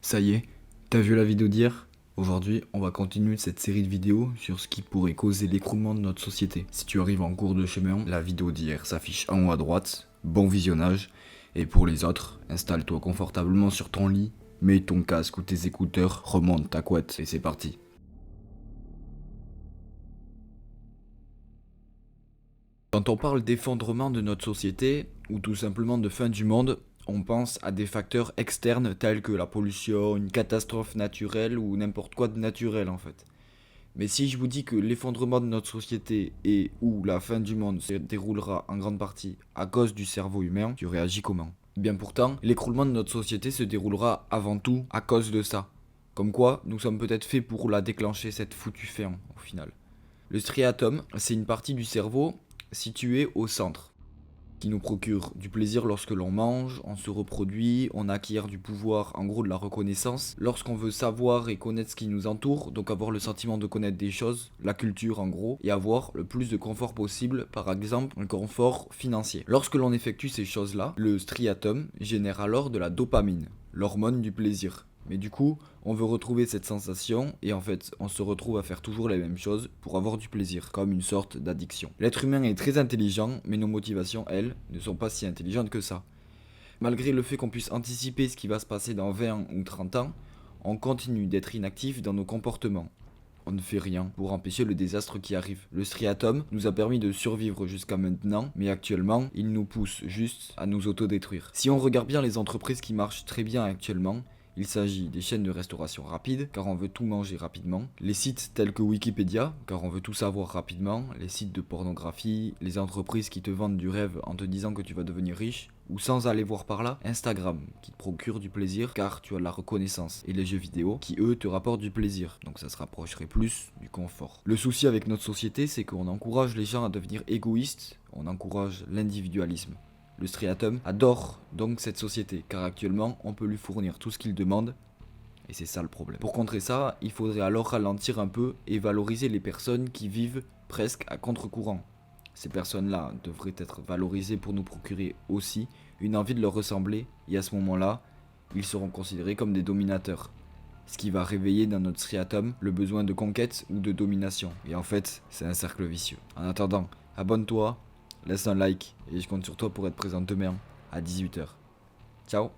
Ça y est, t'as vu la vidéo d'hier? Aujourd'hui, on va continuer cette série de vidéos sur ce qui pourrait causer l'écroulement de notre société. Si tu arrives en cours de chemin, la vidéo d'hier s'affiche en haut à droite. Bon visionnage. Et pour les autres, installe-toi confortablement sur ton lit, mets ton casque ou tes écouteurs, remonte ta couette et c'est parti. Quand on parle d'effondrement de notre société, ou tout simplement de fin du monde, on pense à des facteurs externes tels que la pollution, une catastrophe naturelle ou n'importe quoi de naturel en fait. Mais si je vous dis que l'effondrement de notre société et ou la fin du monde se déroulera en grande partie à cause du cerveau humain, tu réagis comment? Bien pourtant, l'écroulement de notre société se déroulera avant tout à cause de ça. Comme quoi, nous sommes peut-être faits pour la déclencher cette foutue fin au final. Le striatum, c'est une partie du cerveau située au centre, qui nous procure du plaisir lorsque l'on mange, on se reproduit, on acquiert du pouvoir, en gros de la reconnaissance, lorsqu'on veut savoir et connaître ce qui nous entoure, donc avoir le sentiment de connaître des choses, la culture en gros, et avoir le plus de confort possible, par exemple un confort financier. Lorsque l'on effectue ces choses-là, le striatum génère alors de la dopamine, l'hormone du plaisir. Mais du coup, on veut retrouver cette sensation et en fait, on se retrouve à faire toujours les mêmes choses pour avoir du plaisir, comme une sorte d'addiction. L'être humain est très intelligent, mais nos motivations, elles, ne sont pas si intelligentes que ça. Malgré le fait qu'on puisse anticiper ce qui va se passer dans 20 ou 30 ans, on continue d'être inactif dans nos comportements. On ne fait rien pour empêcher le désastre qui arrive. Le striatum nous a permis de survivre jusqu'à maintenant, mais actuellement, il nous pousse juste à nous autodétruire. Si on regarde bien les entreprises qui marchent très bien actuellement, il s'agit des chaînes de restauration rapide, car on veut tout manger rapidement, les sites tels que Wikipédia, car on veut tout savoir rapidement, les sites de pornographie, les entreprises qui te vendent du rêve en te disant que tu vas devenir riche, ou sans aller voir par là, Instagram, qui te procure du plaisir car tu as de la reconnaissance, et les jeux vidéo, qui eux te rapportent du plaisir, donc ça se rapprocherait plus du confort. Le souci avec notre société, c'est qu'on encourage les gens à devenir égoïstes, on encourage l'individualisme. Le striatum adore donc cette société, car actuellement on peut lui fournir tout ce qu'il demande, et c'est ça le problème. Pour contrer ça, il faudrait alors ralentir un peu et valoriser les personnes qui vivent presque à contre-courant. Ces personnes-là devraient être valorisées pour nous procurer aussi une envie de leur ressembler, et à ce moment-là, ils seront considérés comme des dominateurs. Ce qui va réveiller dans notre striatum le besoin de conquête ou de domination. Et en fait, c'est un cercle vicieux. En attendant, abonne-toi, laisse un like et je compte sur toi pour être présent demain à 18h. Ciao.